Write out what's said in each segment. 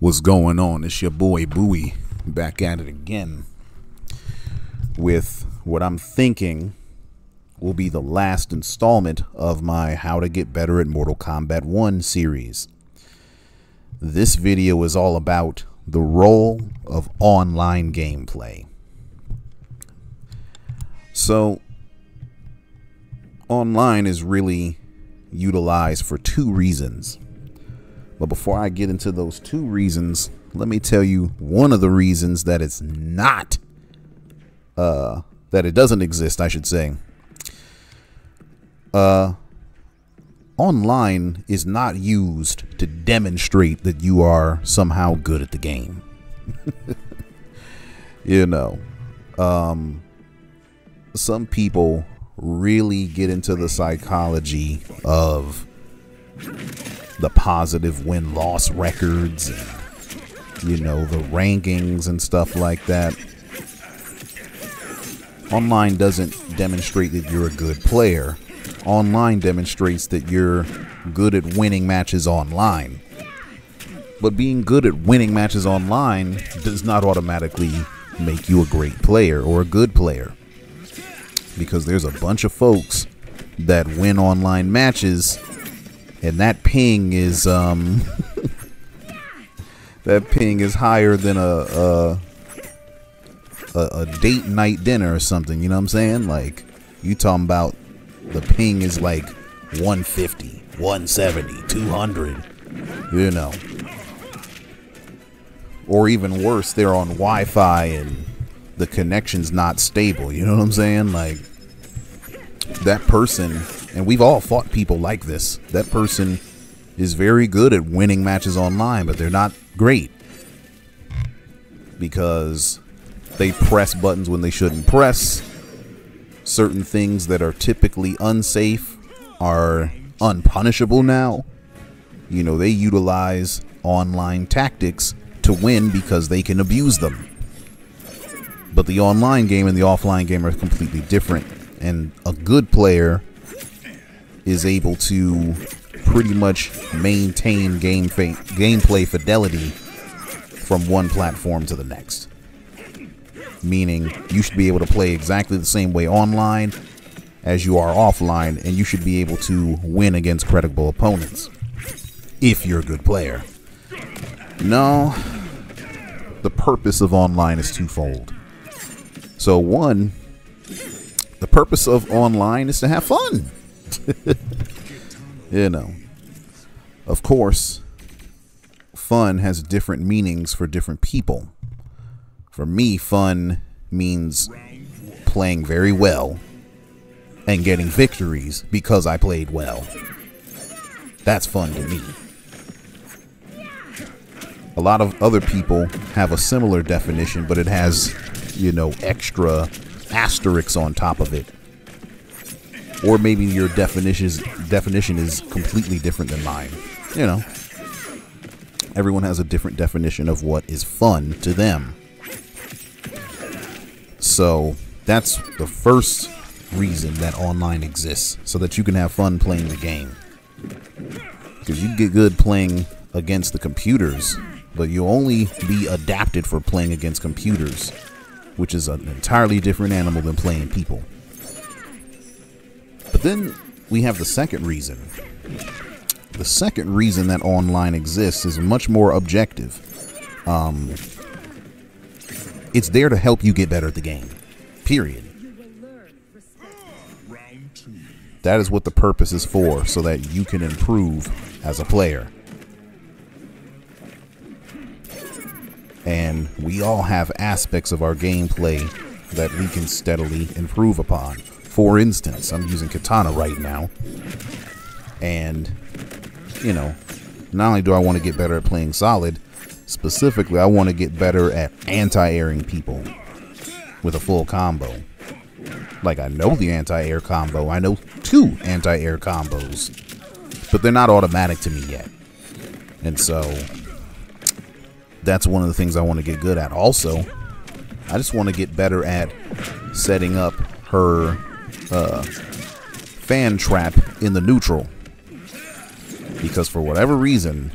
What's going on? It's your boy Bowie back at it again with what I'm thinking will be the last installment of my How to Get Better at Mortal Kombat 1 series. This video is all about the role of online gameplay. So, online is really utilized for two reasons. But before I get into those two reasons, let me tell you one of the reasons that it's not, that it doesn't exist, I should say. Online is not used to demonstrate that you are somehow good at the game. You know, some people really get into the psychology of the positive win-loss records and, you know, the rankings and stuff like that. Online doesn't demonstrate that you're a good player. Online demonstrates that you're good at winning matches online. But being good at winning matches online does not automatically make you a great player or a good player. Because there's a bunch of folks that win online matches and that ping is that ping is higher than a date night dinner or something, you know what I'm saying? Like, you talking about the ping is like 150, 170, 200, you know. Or even worse, they're on Wi-Fi and the connection's not stable, you know what I'm saying? Like, that person, and we've all fought people like this, that person is very good at winning matches online, but they're not great because they press buttons when they shouldn't press. Certain things that are typically unsafe are unpunishable now. You know, they utilize online tactics to win because they can abuse them. But the online game and the offline game are completely different. And a good player is able to pretty much maintain gameplay fidelity from one platform to the next. Meaning, you should be able to play exactly the same way online as you are offline, and you should be able to win against credible opponents if you're a good player. No, the purpose of online is twofold. So one, the purpose of online is to have fun. You know, of course, fun has different meanings for different people. For me, fun means playing very well and getting victories because I played well. That's fun to me. A lot of other people have a similar definition, but it has, you know, extra asterisks on top of it. Or maybe your definition is completely different than mine. You know, everyone has a different definition of what is fun to them. So that's the first reason that online exists, so that you can have fun playing the game. Because you get good playing against the computers, but you'll only be adapted for playing against computers, which is an entirely different animal than playing people. But then we have the second reason. The second reason that online exists is much more objective. It's there to help you get better at the game. Period. That is what the purpose is for, so that you can improve as a player. And we all have aspects of our gameplay that we can steadily improve upon. For instance, I'm using Katana right now. And, you know, not only do I want to get better at playing solid, specifically, I want to get better at anti-airing people with a full combo. Like, I know the anti-air combo. I know 2 anti-air combos. But they're not automatic to me yet. And so, that's one of the things I want to get good at. Also, I just want to get better at setting up her fan trap in the neutral. Because for whatever reason,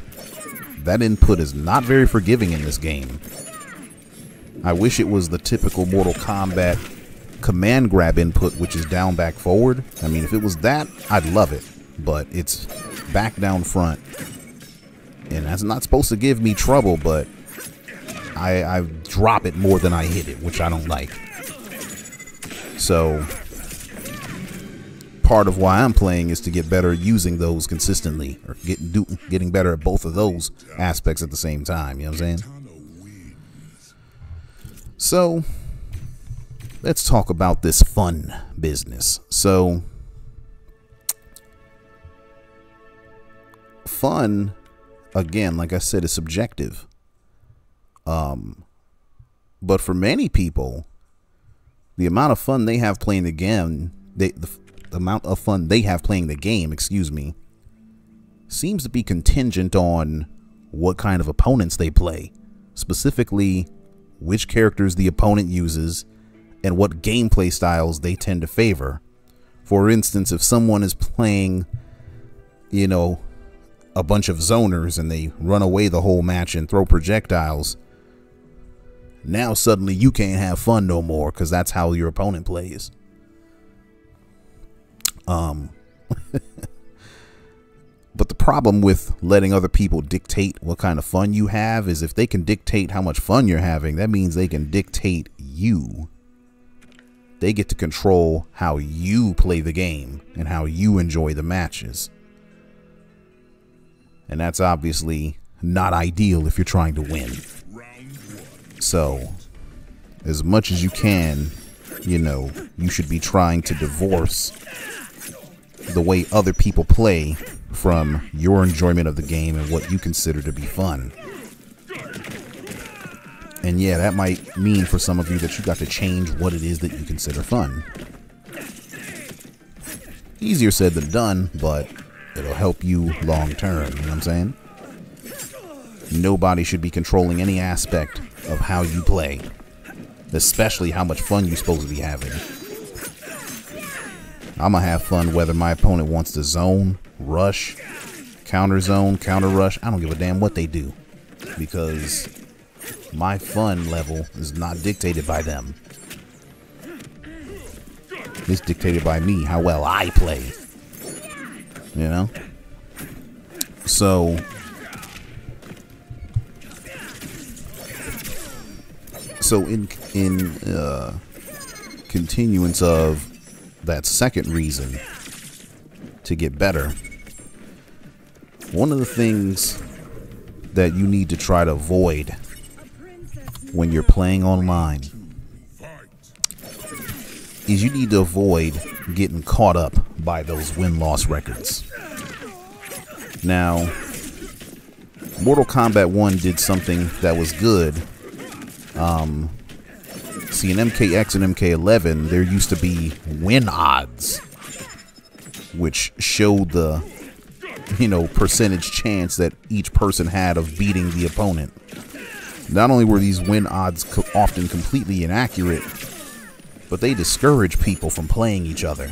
that input is not very forgiving in this game. I wish it was the typical Mortal Kombat command grab input, which is down, back, forward. I mean, if it was that, I'd love it. But it's back, down, front. And that's not supposed to give me trouble, but I drop it more than I hit it, which I don't like. So part of why I'm playing is to get better at using those consistently, or getting better at both of those aspects at the same time. You know what I'm saying? So let's talk about this fun business. So fun, again, like I said, is subjective. But for many people, the amount of fun they have playing the game, the amount of fun they have playing the game, excuse me, seems to be contingent on what kind of opponents they play, specifically which characters the opponent uses and what gameplay styles they tend to favor. For instance, if someone is playing, you know, a bunch of zoners and they run away the whole match and throw projectiles, now suddenly you can't have fun no more because that's how your opponent plays. But the problem with letting other people dictate what kind of fun you have is if they can dictate how much fun you're having, that means they can dictate you. They get to control how you play the game and how you enjoy the matches. And that's obviously not ideal if you're trying to win. So, as much as you can, you know, you should be trying to divorce the way other people play from your enjoyment of the game and what you consider to be fun. And yeah, that might mean for some of you that you got to change what it is that you consider fun. Easier said than done, but it'll help you long term, you know what I'm saying? Nobody should be controlling any aspect of how you play, especially how much fun you're supposed to be having. I'm gonna have fun whether my opponent wants to zone, rush, counter zone, counter rush. I don't give a damn what they do, because my fun level is not dictated by them. It's dictated by me, how well I play. You know? So in continuance of that second reason to get better, one of the things that you need to try to avoid when you're playing online is you need to avoid getting caught up by those win-loss records. Now, Mortal Kombat 1 did something that was good. See, in MKX and MK11, there used to be win odds, which showed the, you know, percentage chance that each person had of beating the opponent. Not only were these win odds often completely inaccurate, but they discourage people from playing each other.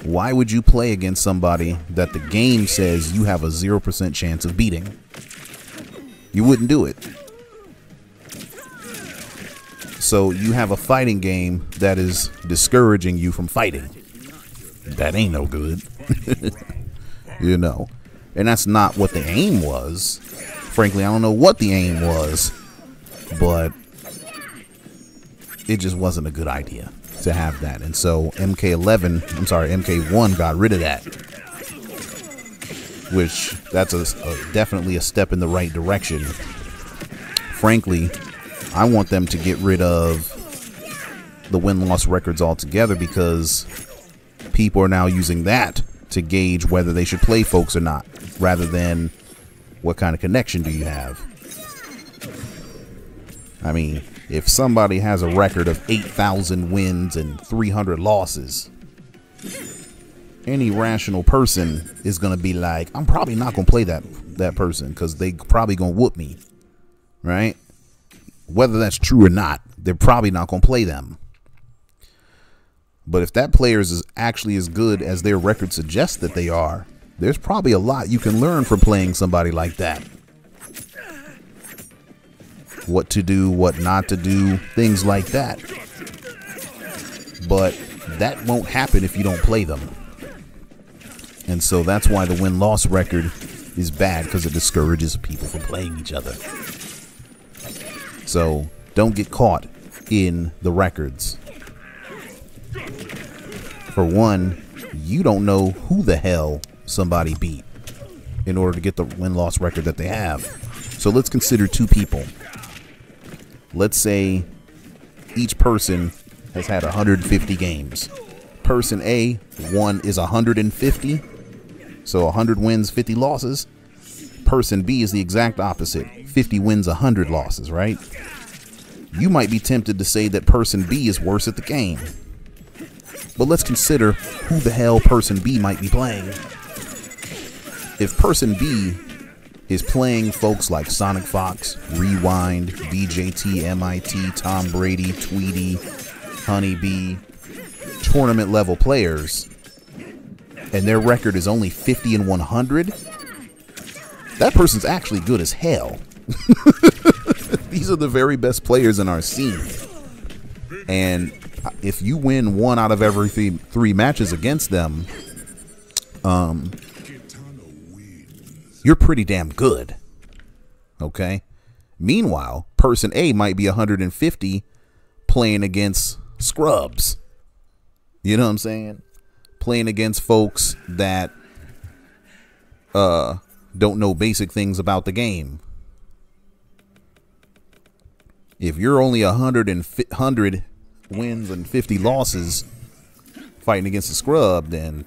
Why would you play against somebody that the game says you have a 0% chance of beating? You wouldn't do it. So you have a fighting game that is discouraging you from fighting. That ain't no good. You know. And that's not what the aim was. Frankly, I don't know what the aim was, but it just wasn't a good idea to have that. And so MK1 got rid of that, which that's definitely a step in the right direction. Frankly, I want them to get rid of the win-loss records altogether, because people are now using that to gauge whether they should play folks or not, rather than what kind of connection do you have. I mean, if somebody has a record of 8,000 wins and 300 losses, any rational person is going to be like, I'm probably not going to play that person because they probably going to whoop me, right? Whether that's true or not, they're probably not going to play them. But if that player is actually as good as their record suggests that they are, there's probably a lot you can learn from playing somebody like that. What to do, what not to do, things like that. But that won't happen if you don't play them. And so that's why the win-loss record is bad, because it discourages people from playing each other. So don't get caught in the records. For one, you don't know who the hell somebody beat in order to get the win-loss record that they have. So let's consider two people. Let's say each person has had 150 games. Person A, 1 is 150. So 100 wins, 50 losses. Person B is the exact opposite. 50 wins, 100 losses, right? You might be tempted to say that person B is worse at the game. But let's consider who the hell person B might be playing. If person B is playing folks like Sonic Fox, Rewind, BJT, MIT, Tom Brady, Tweety, Honeybee, tournament level players, and their record is only 50 and 100, that person's actually good as hell. These are the very best players in our scene. And if you win 1 out of every three matches against them, you're pretty damn good. Okay? Meanwhile, person A might be 150 playing against scrubs. You know what I'm saying? Playing against folks that don't know basic things about the game. If you're only 100 wins and 50 losses fighting against a scrub, then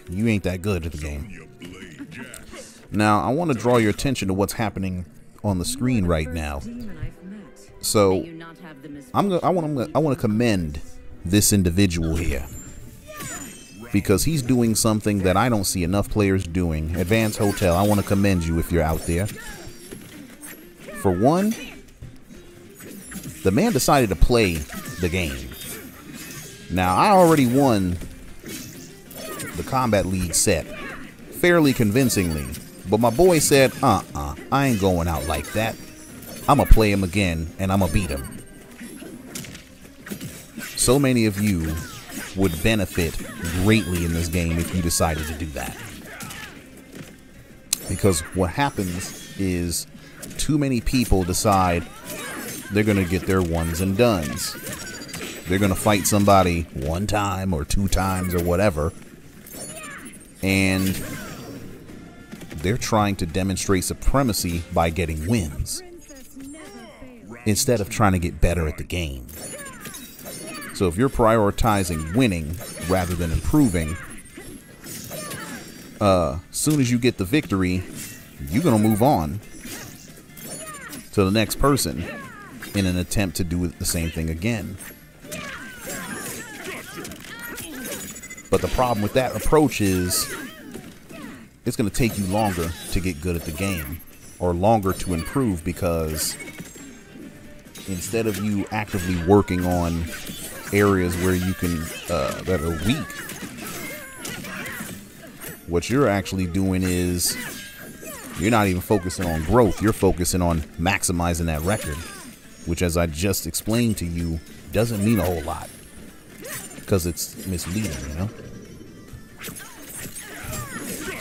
you ain't that good at the game. Now, I want to draw your attention to what's happening on the screen right now. So, I want to commend this individual here, because he's doing something that I don't see enough players doing. Advanced Hotel, I want to commend you if you're out there. For one, the man decided to play the game. Now, I already won the Combat League set fairly convincingly, but my boy said, I ain't going out like that. I'm going to play him again, and I'm going to beat him. So many of you would benefit greatly in this game if you decided to do that. Because what happens is too many people decide they're going to get their ones and dones. They're going to fight somebody 1 time or 2 times or whatever, and they're trying to demonstrate supremacy by getting wins instead of trying to get better at the game. So if you're prioritizing winning rather than improving, soon as you get the victory, you're going to move on to the next person in an attempt to do the same thing again. But the problem with that approach is it's going to take you longer to get good at the game, or longer to improve, because instead of you actively working on areas where you can that are weak, what you're actually doing is you're not even focusing on growth. You're focusing on maximizing that record, which, as I just explained to you, doesn't mean a whole lot because it's misleading, you know.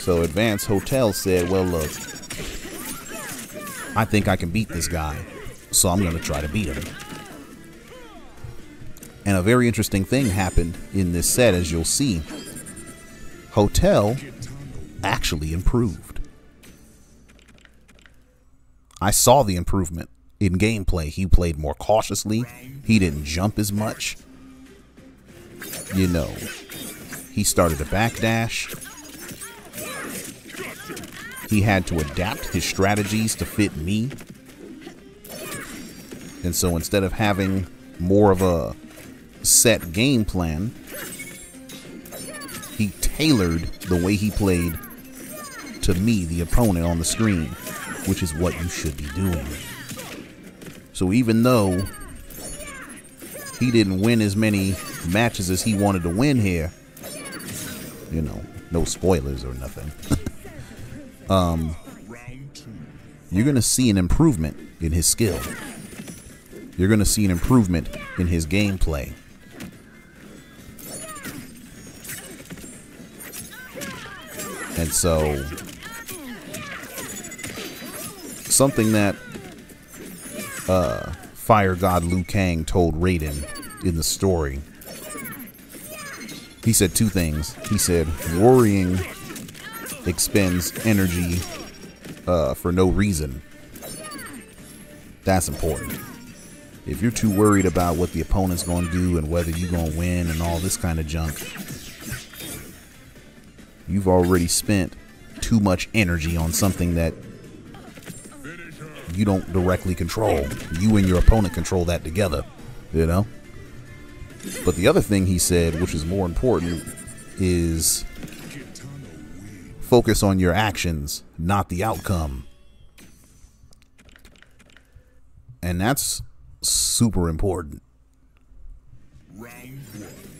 So Advanced Hotel said, well, look, I think I can beat this guy, so I'm going to try to beat him. And a very interesting thing happened in this set, as you'll see. Hotel actually improved. I saw the improvement in gameplay. He played more cautiously. He didn't jump as much. You know, he started a backdash. He had to adapt his strategies to fit me. And so instead of having more of a set game plan, he tailored the way he played to me, the opponent on the screen, which is what you should be doing. So even though he didn't win as many matches as he wanted to win here, you know, no spoilers or nothing. you're going to see an improvement in his skill. You're going to see an improvement in his gameplay. And so, something that Fire God Liu Kang told Raiden in the story, he said two things. He said, worrying expends energy for no reason. That's important. If you're too worried about what the opponent's going to do and whether you're going to win and all this kind of junk, you've already spent too much energy on something that you don't directly control. You and your opponent control that together, you know? But the other thing he said, which is more important, is focus on your actions, not the outcome. And that's super important.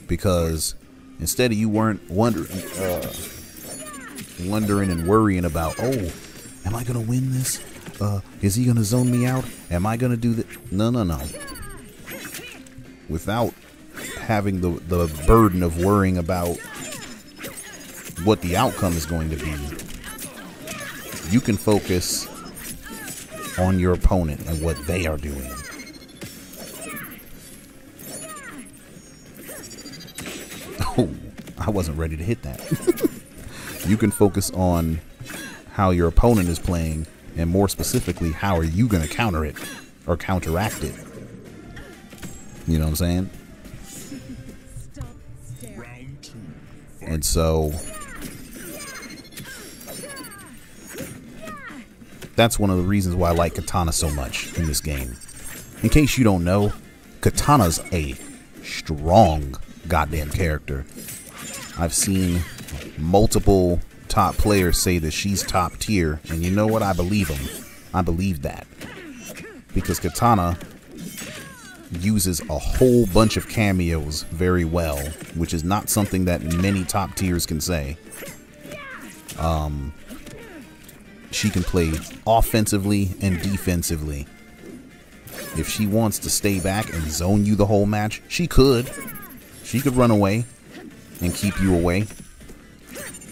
Because instead of you weren't wondering and worrying about, oh, am I going to win this? Is he going to zone me out? Am I going to do that? No. Without having the burden of worrying about what the outcome is going to be, you can focus on your opponent and what they are doing. Oh, I wasn't ready to hit that. You can focus on how your opponent is playing, and more specifically, how are you going to counter it or counteract it? You know what I'm saying? And so that's one of the reasons why I like Katana so much in this game. In case you don't know, Katana's a strong goddamn character. I've seen multiple top players say that she's top tier, and you know what? I believe them. I believe that. Because Katana uses a whole bunch of cameos very well, which is not something that many top tiers can say. She can play offensively and defensively. If she wants to stay back and zone you the whole match, she could. She could run away and keep you away.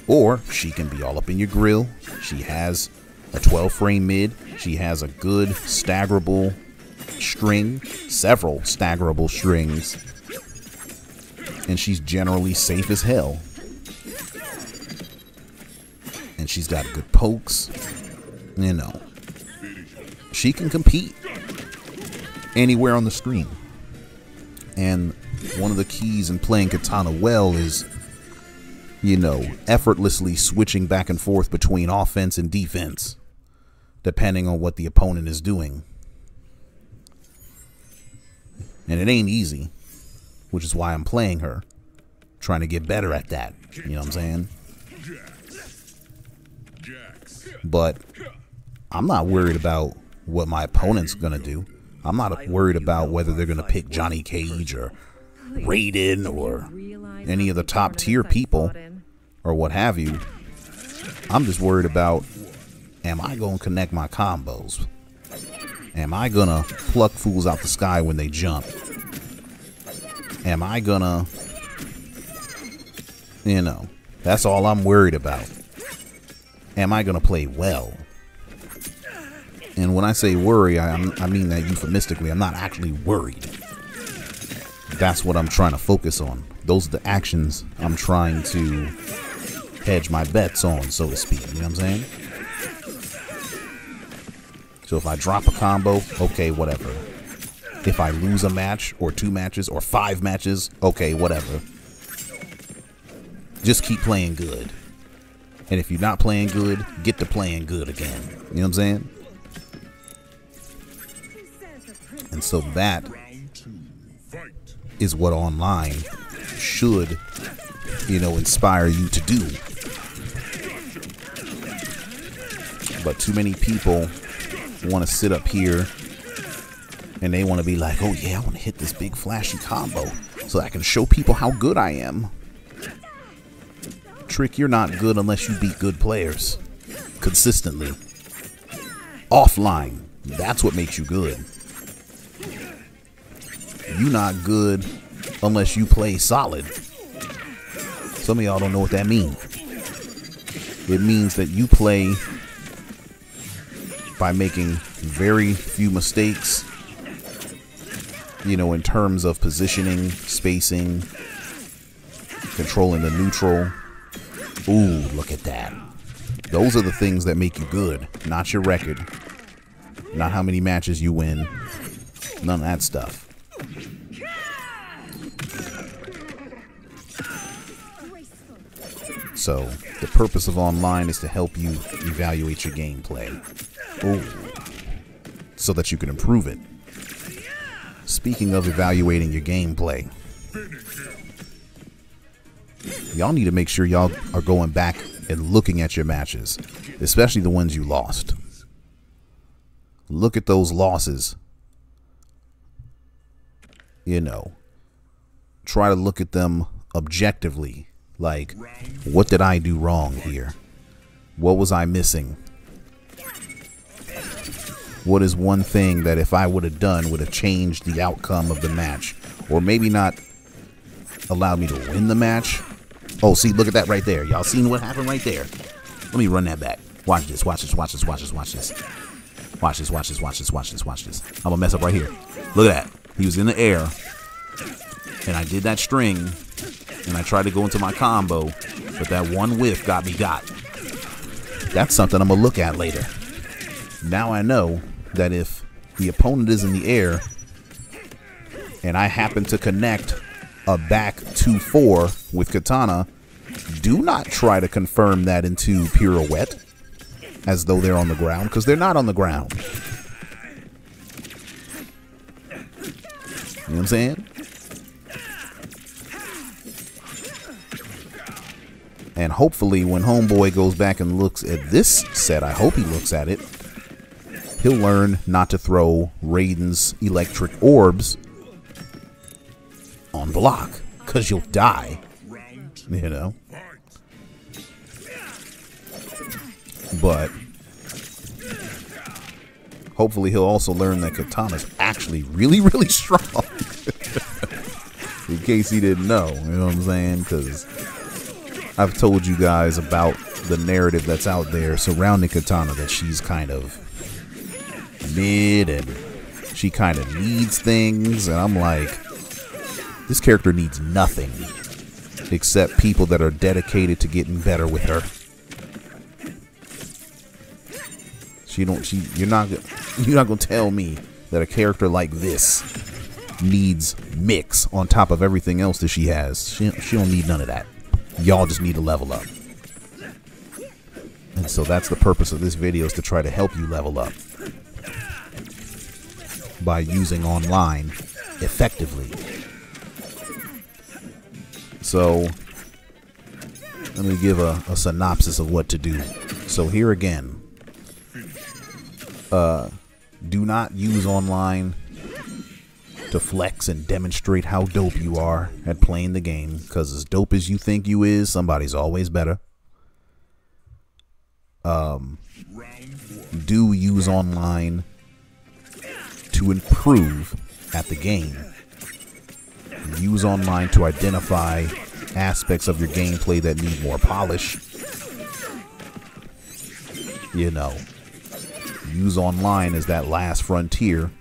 Or she can be all up in your grill. She has a 12 frame mid. She has a good staggerable string, several staggerable strings. And she's generally safe as hell. And she's got good pokes. You know, she can compete anywhere on the screen. And one of the keys in playing Katana well is, you know, effortlessly switching back and forth between offense and defense, depending on what the opponent is doing. And it ain't easy, which is why I'm playing her, trying to get better at that. You know what I'm saying? But I'm not worried about what my opponent's going to do. I'm not worried about whether they're going to pick Johnny Cage or Raiden or any of the top tier people or what have you. I'm just worried about, am I going to connect my combos? Am I going to pluck fools out the sky when they jump? Am I going to, you know, that's all I'm worried about. Am I going to play well? And when I say worry, I mean that euphemistically. I'm not actually worried. That's what I'm trying to focus on. Those are the actions I'm trying to hedge my bets on, so to speak. You know what I'm saying? So if I drop a combo, okay, whatever. If I lose a match or 2 matches or 5 matches, okay, whatever. Just keep playing good. And if you're not playing good, get to playing good again. You know what I'm saying? And so that is what online should, you know, inspire you to do. But too many people want to sit up here and they want to be like, oh yeah, I want to hit this big flashy combo so I can show people how good I am. Trick, you're not good unless you beat good players. consistently. Offline. That's what makes you good. You not good unless you play solid. Some of y'all don't know what that means. It means that you play by making very few mistakes, you know, in terms of positioning, spacing, controlling the neutral. Ooh, look at that. Those are the things that make you good, not your record, not how many matches you win, none of that stuff. So the purpose of online is to help you evaluate your gameplay. Ooh, so that you can improve it. Speaking of evaluating your gameplay, y'all need to make sure y'all are going back and looking at your matches, especially the ones you lost. Look at those losses. You know, try to look at them objectively. Like, what did I do wrong here? What was I missing? What is one thing that if I would have done would have changed the outcome of the match? Or maybe not allowed me to win the match? Oh, see, look at that right there. Y'all seen what happened right there? Let me run that back. Watch this, watch this, watch this, watch this, watch this. Watch this, watch this, watch this, watch this, watch this. I'm gonna mess up right here. Look at that. He was in the air. And I did that string. And I tried to go into my combo. But that one whiff got me got. That's something I'm gonna look at later. Now I know that if the opponent is in the air and I happen to connect a back 2-4 with katana, do not try to confirm that into pirouette as though they're on the ground, because they're not on the ground. You know what I'm saying? And hopefully when Homeboy goes back and looks at this set, I hope he looks at it, he'll learn not to throw Raiden's electric orbs on block, because you'll die, you know. But hopefully he'll also learn that katana's actually really, really strong. In case he didn't know, you know what I'm saying? Because I've told you guys about the narrative that's out there surrounding katana, that she's kind of mid and she kind of needs things, and I'm like, this character needs nothing except people that are dedicated to getting better with her. You're not gonna tell me that a character like this needs mix on top of everything else that she has. She don't need none of that. Y'all just need to level up. And so that's the purpose of this video, is to try to help you level up by using online effectively. So let me give a synopsis of what to do. So here again, do not use online to flex and demonstrate how dope you are at playing the game, because as dope as you think you is, somebody's always better. Do use online to improve at the game. Use online to identify aspects of your gameplay that need more polish. You know, use online as that last frontier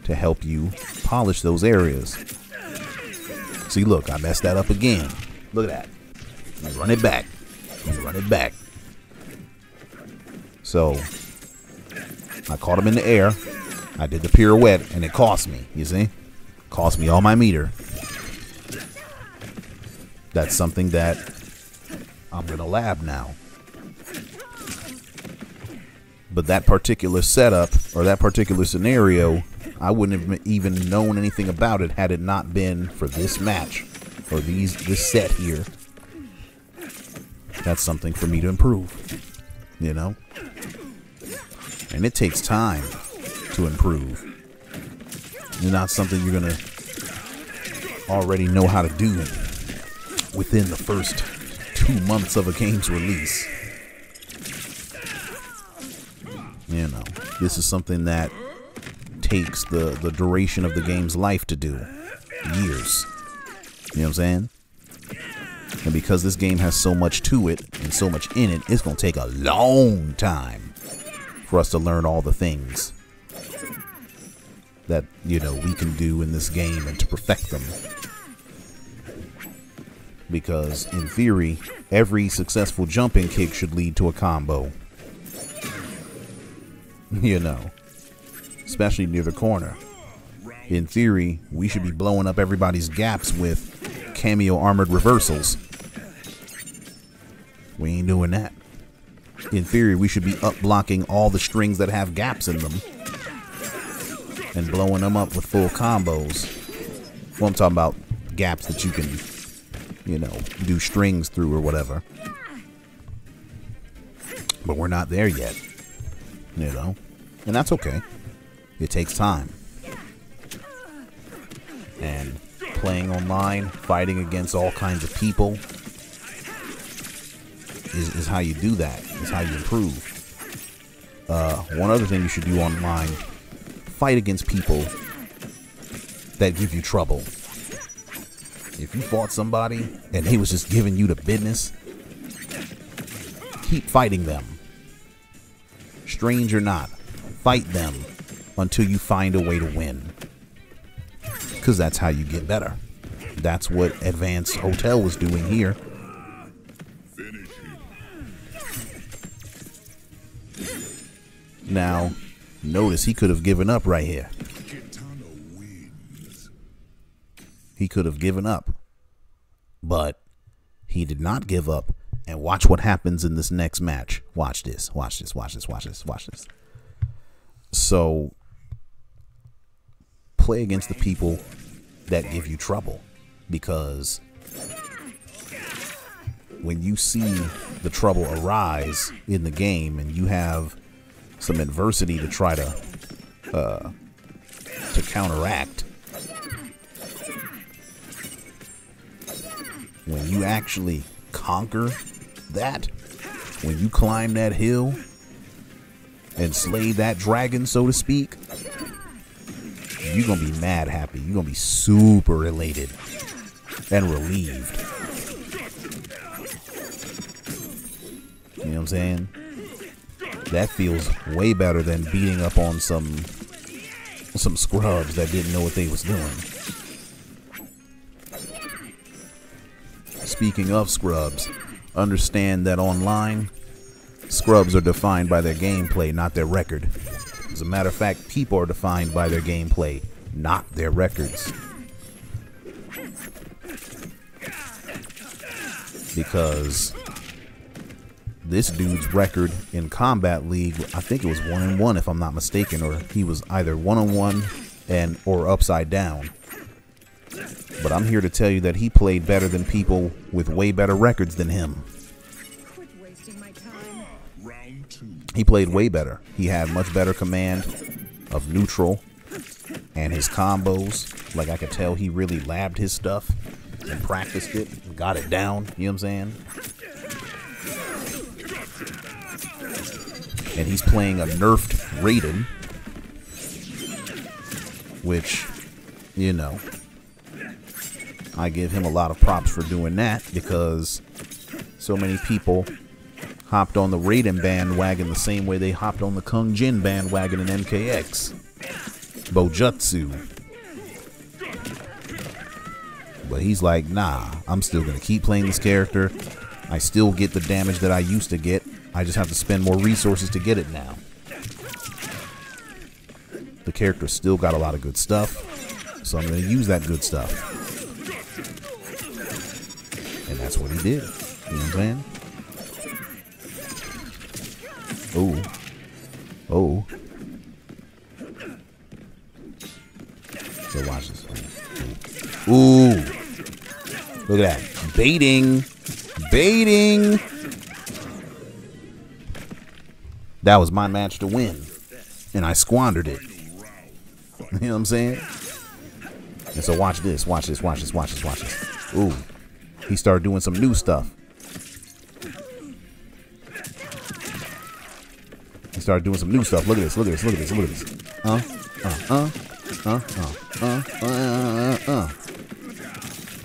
to help you polish those areas. See, look, I messed that up again. Look at that. You run it back. You run it back. So I caught him in the air. I did the pirouette, and it cost me. You see? Cost me all my meter. That's something that I'm gonna lab now. But that particular setup, or that particular scenario, I wouldn't have even known anything about it had it not been for this match, or this set here. That's something for me to improve, you know? And it takes time to improve. It's not something you're gonna already know how to do within the first 2 months of a game's release. You know, this is something that takes the duration of the game's life to do. Years. You know what I'm saying? And because this game has so much to it and so much in it, it's going to take a long time for us to learn all the things that, you know, we can do in this game and to perfect them. Because in theory, every successful jumping kick should lead to a combo. You know, especially near the corner. In theory, we should be blowing up everybody's gaps with cameo armored reversals. We ain't doing that. In theory, we should be up blocking all the strings that have gaps in them and blowing them up with full combos. Well, I'm talking about gaps that you can, you know, do strings through or whatever. But we're not there yet, you know, and that's okay. It takes time. And playing online, fighting against all kinds of people is how you do that. Is how you improve. One other thing you should do online: fight against people that give you trouble. If you fought somebody and he was just giving you the business, keep fighting them. Strange or not, fight them until you find a way to win. Because that's how you get better. That's what Advanced Hotel was doing here. Now, notice he could have given up right here. He could have given up. But he did not give up. And watch what happens in this next match. Watch this. Watch this. Watch this. Watch this. Watch this. So, play against the people that give you trouble. Because when you see the trouble arise in the game and you have some adversity to try to counteract, when you actually conquer that, when you climb that hill and slay that dragon, so to speak, you're gonna be mad happy. You're gonna be super elated and relieved. You know what I'm saying? That feels way better than beating up on some scrubs that didn't know what they was doing. Speaking of scrubs, understand that online, scrubs are defined by their gameplay, not their record. As a matter of fact, people are defined by their gameplay, not their records. Because this dude's record in Combat League, I think it was 1-1 if I'm not mistaken, or he was either 1-1 and or upside down. But I'm here to tell you that he played better than people with way better records than him. Quit wasting my time. Round 2. He played way better. He had much better command of neutral and his combos. Like, I could tell he really labbed his stuff and practiced it and got it down. You know what I'm saying? And he's playing a nerfed Raiden, which, you know, I give him a lot of props for doing that, because so many people hopped on the Raiden bandwagon the same way they hopped on the Kung Jin bandwagon in MKX. Bojutsu. But he's like, nah, I'm still going to keep playing this character. I still get the damage that I used to get. I just have to spend more resources to get it now. The character still got a lot of good stuff, so I'm going to use that good stuff. And that's what he did. You know what I'm saying? Oh. Oh. So watch this. Ooh. Look at that. Baiting. Baiting. That was my match to win. And I squandered it. You know what I'm saying? And so watch this. Watch this. Watch this. Watch this. Watch this. Ooh. He started doing some new stuff. started doing some new stuff. Look at this. Look at this. Look at this. Look at this.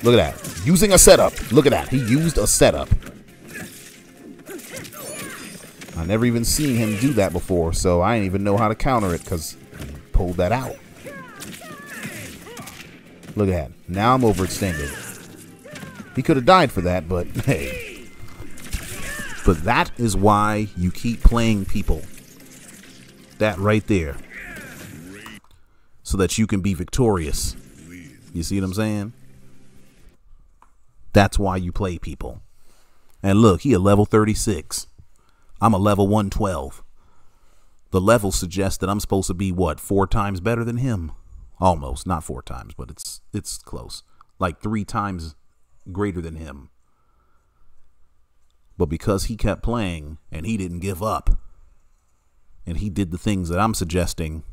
Look at that. Using a setup. Look at that. He used a setup. I never even seen him do that before, so I didn't even know how to counter it because he pulled that out. Look at that. Now I'm overextended. He could have died for that, but hey. But that is why you keep playing people. That right there. So that you can be victorious. You see what I'm saying? That's why you play people. And look, he a level 36. I'm a level 112. The level suggests that I'm supposed to be, what, 4 times better than him? Almost. Not 4 times, but it's close. Like 3 times greater than him. But because he kept playing and he didn't give up, and he did the things that I'm suggesting,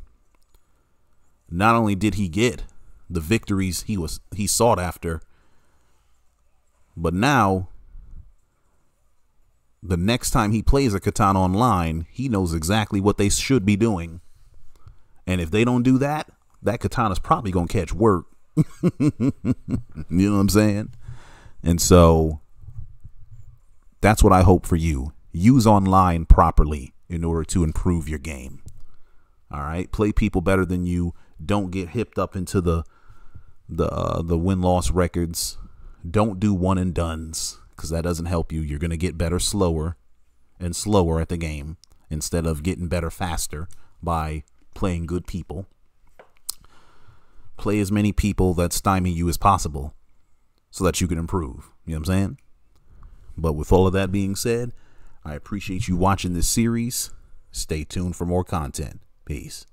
not only did he get the victories he sought after, but now the next time he plays a katana online, he knows exactly what they should be doing. And if they don't do that, that katana's probably going to catch work. You know what I'm saying? And so that's what I hope for you. Use online properly in order to improve your game. All right? Play people better than you. Don't get hipped up into the win-loss records. Don't do one and dones, because that doesn't help you. You're going to get better slower and slower at the game instead of getting better faster by playing good people. Play as many people that stymie you as possible so that you can improve. You know what I'm saying? But with all of that being said, I appreciate you watching this series. Stay tuned for more content. Peace.